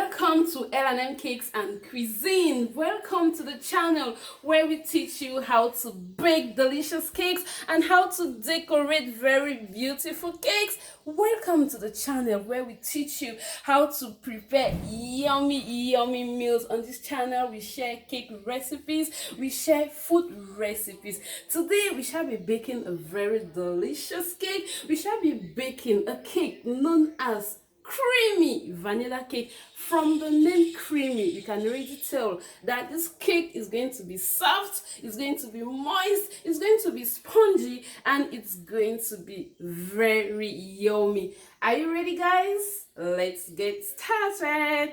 Welcome to L&M Cakes and Cuisine. Welcome to the channel where we teach you how to bake delicious cakes and how to decorate very beautiful cakes. Welcome to the channel where we teach you how to prepare yummy meals. On this channel we share cake recipes, we share food recipes. Today we shall be baking a very delicious cake. We shall be baking a cake known as creamy vanilla cake. From the name creamy, you can already tell that this cake is going to be soft, it's going to be moist, it's going to be spongy, and it's going to be very yummy. Are you ready, guys? Let's get started.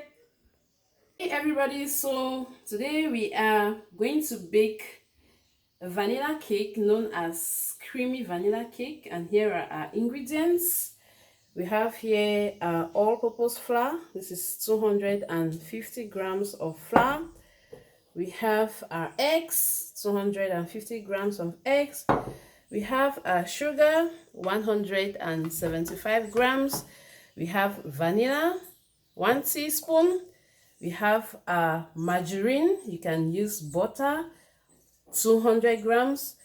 Hey everybody, so today we are going to bake a vanilla cake known as creamy vanilla cake, and here are our ingredients. We have here all-purpose flour. This is 250 grams of flour. We have our eggs, 250 grams of eggs. We have our sugar, 175 grams. We have vanilla, 1 teaspoon. We have margarine. You can use butter, 200 grams.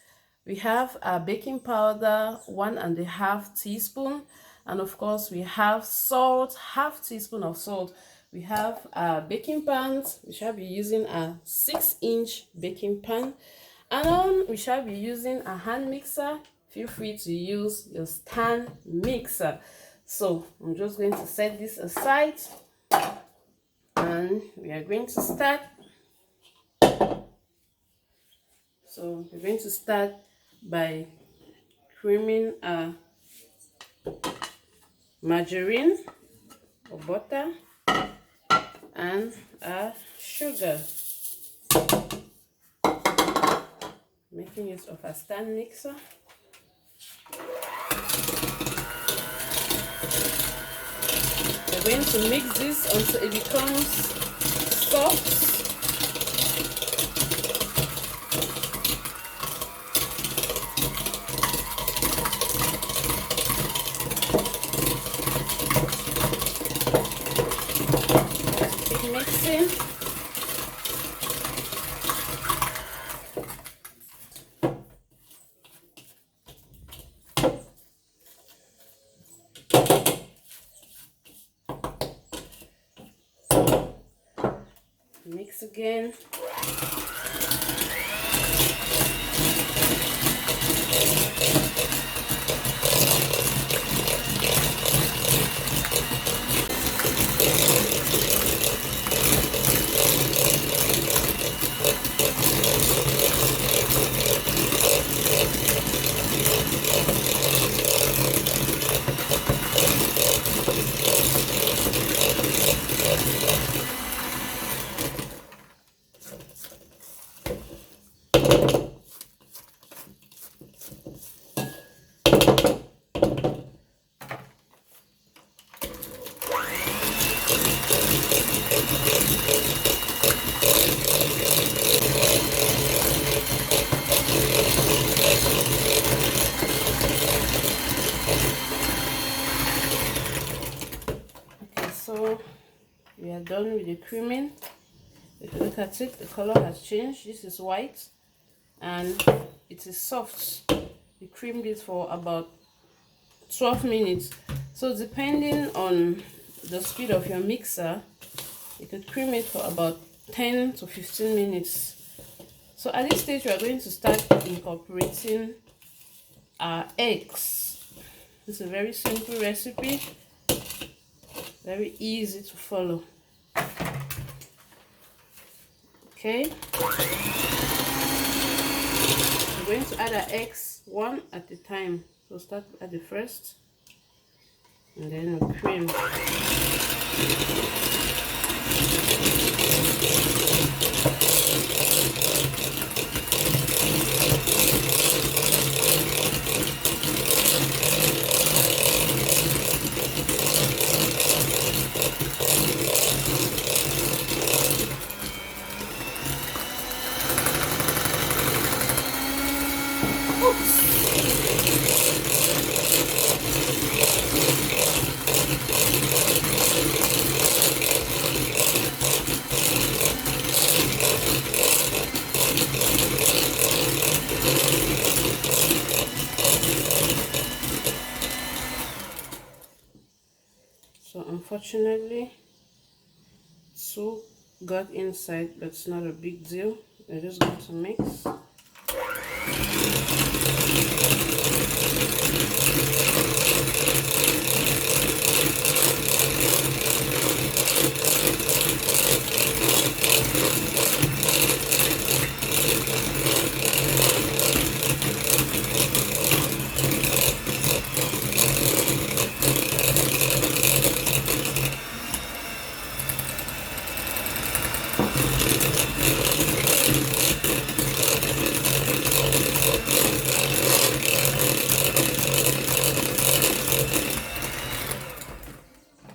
We have our baking powder, 1.5 teaspoon. And of course, we have salt, half teaspoon of salt. We have a baking pan. We shall be using a 6-inch baking pan. And we shall be using a hand mixer. Feel free to use your stand mixer. So I'm just going to set this aside. And we are going to start. So we're going to start by creaming a margarine or butter and sugar, making use of a stand mixer. We're going to mix this until it becomes soft. Mixing. Mix again. So we are done with the creaming. If you look at it, the color has changed. This is white and it is soft. We creamed it for about 12 minutes. So depending on the speed of your mixer, you could cream it for about 10 to 15 minutes. So at this stage, we are going to start incorporating our eggs. It's a very simple recipe, very easy to follow. Okay, we're going to add our eggs one at a time. So start at the first, and then we'll cream. Unfortunately, two got inside, but it's not a big deal. We're just going to mix.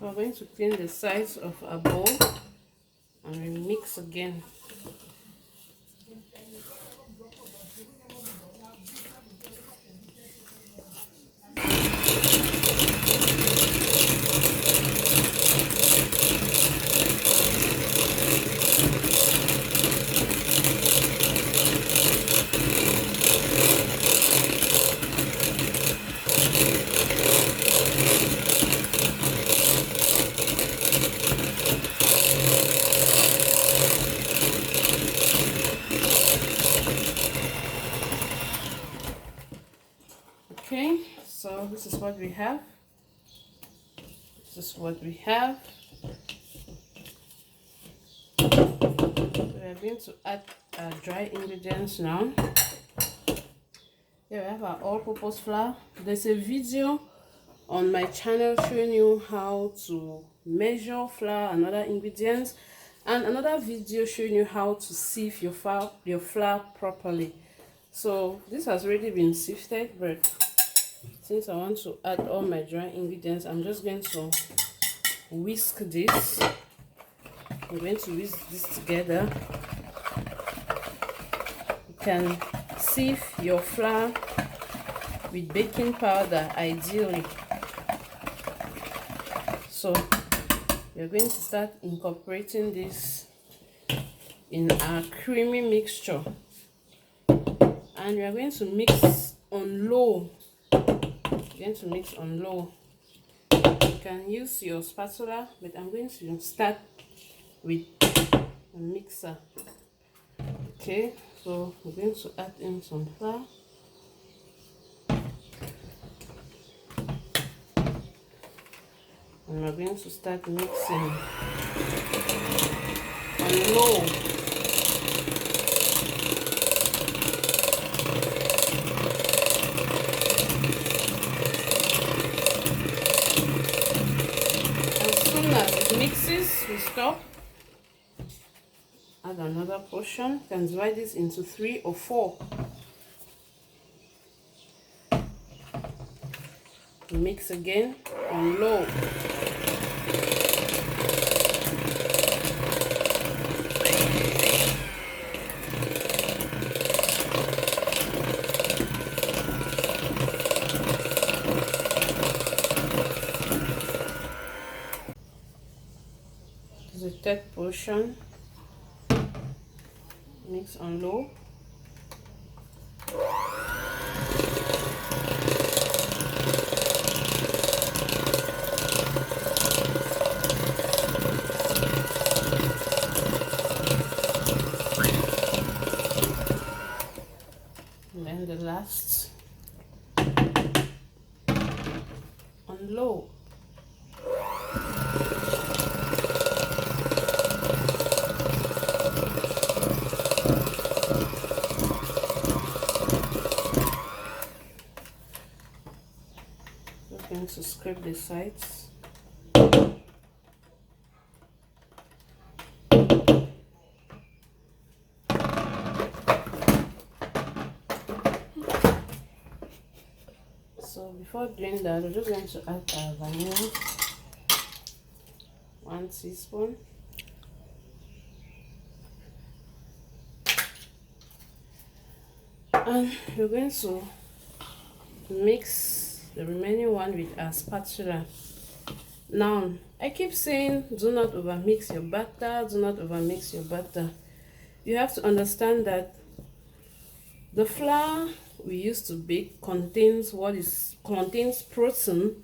We're going to clean the sides of our bowl and we mix again. Okay, so this is what we have. This is what we have. We are going to add our dry ingredients now. Here we have our all-purpose flour. There's a video on my channel showing you how to measure flour and other ingredients, and another video showing you how to sieve your flour properly. So this has already been sifted, but since I want to add all my dry ingredients, I'm just going to whisk this. I'm going to whisk this together. You can sieve your flour with baking powder ideally. So we're going to start incorporating this in our creamy mixture, and we are going to mix on low. We're going to mix on low. You can use your spatula, but I'm going to start with a mixer. Okay, so we're going to add in some flour. And we're going to start mixing on low. As soon as it mixes, we stop. Add another portion. You can divide this into 3 or 4. Mix again on low. This is the third portion. Mix on low. And then the last on low. Just going to scrape the sides. So before doing that, we're just going to add our vanilla, 1 teaspoon. And we're going to mix the remaining one with our spatula. Now, I keep saying do not overmix your batter, do not overmix your batter. You have to understand that the flour we use to bake contains protein,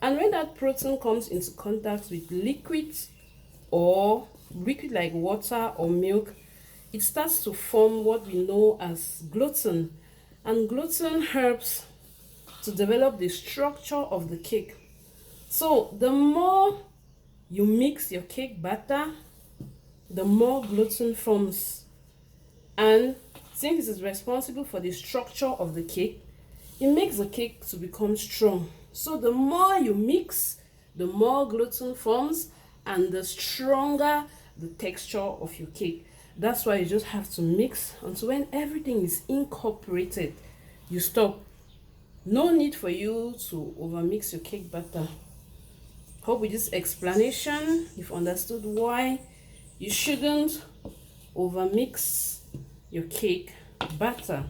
And when that protein comes into contact with liquid or liquid like water or milk, it starts to form what we know as gluten. And gluten helps to develop the structure of the cake. So the more you mix your cake batter, the more gluten forms. And since it is responsible for the structure of the cake, it makes the cake to become strong. So the more you mix, the more gluten forms and the stronger the texture of your cake. That's why you just have to mix until when everything is incorporated, you stop. No need for you to overmix your cake batter. Hope with this explanation you've understood why you shouldn't overmix your cake batter.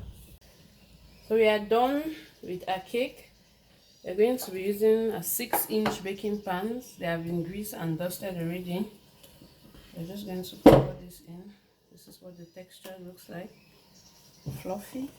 So we are done with our cake. We're going to be using a 6-inch baking pan. They have been greased and dusted already. We're just going to pour this in. This is what the texture looks like. Fluffy.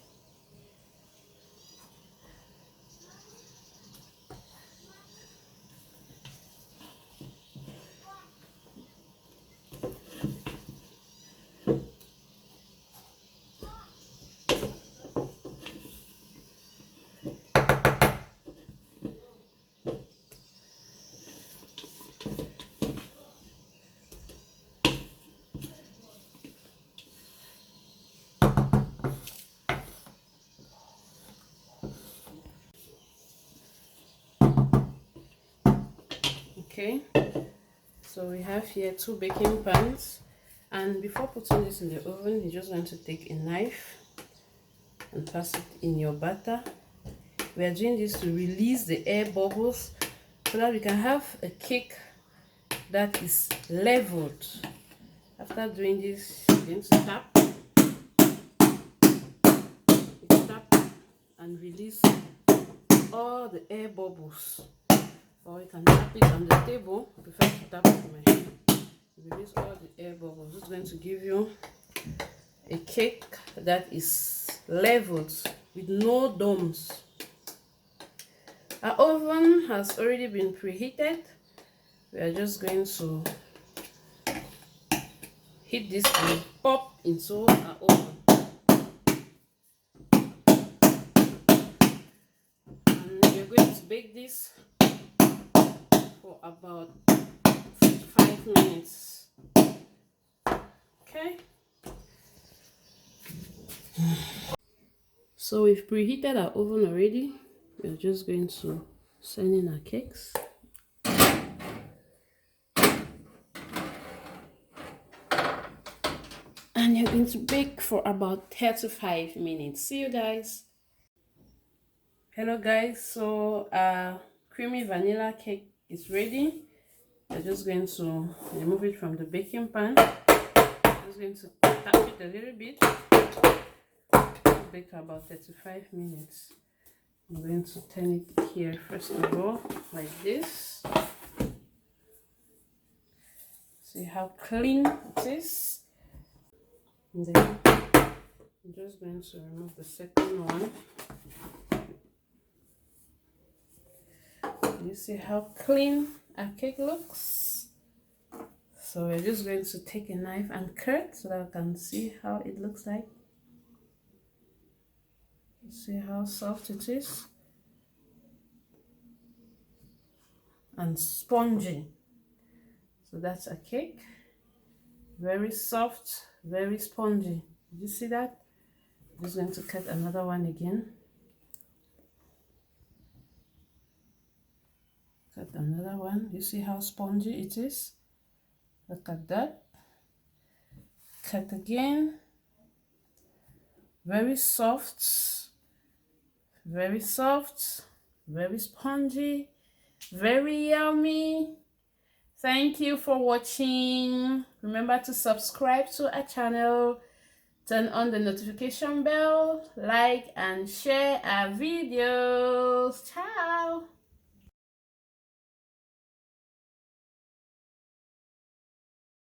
Okay, so we have here 2 baking pans, and before putting this in the oven, you're just going to take a knife and pass it in your batter. We are doing this to release the air bubbles so that we can have a cake that is leveled. After doing this, you're going to tap, and release all the air bubbles. Or you can tap it on the table. I prefer to tap it on my hand. Release all the air bubbles. This is going to give you a cake that is leveled with no domes. Our oven has already been preheated. We are just going to heat this and pop into our oven. And we are going to bake this for about 5 minutes. Okay. So we've preheated our oven already. We're just going to send in our cakes. And you're going to bake for about 35 minutes. See you guys. Hello guys, so our creamy vanilla cake is ready. We're just going to remove it from the baking pan. I'm just going to tap it a little bit. Bake for about 35 minutes. I'm going to turn it here first of all, like this. See how clean it is. And then I'm just going to remove the second one. You see how clean our cake looks? So we're just going to take a knife and cut so that I can see how it looks like. See how soft it is and spongy. So that's a cake, very soft, very spongy. Did you see that? I'm just going to cut another one again. Cut another one. You see how spongy it is? Look at that. Cut again. Very soft, very soft, very spongy, very yummy. Thank you for watching. Remember to subscribe to our channel, turn on the notification bell, like and share our videos. Ciao.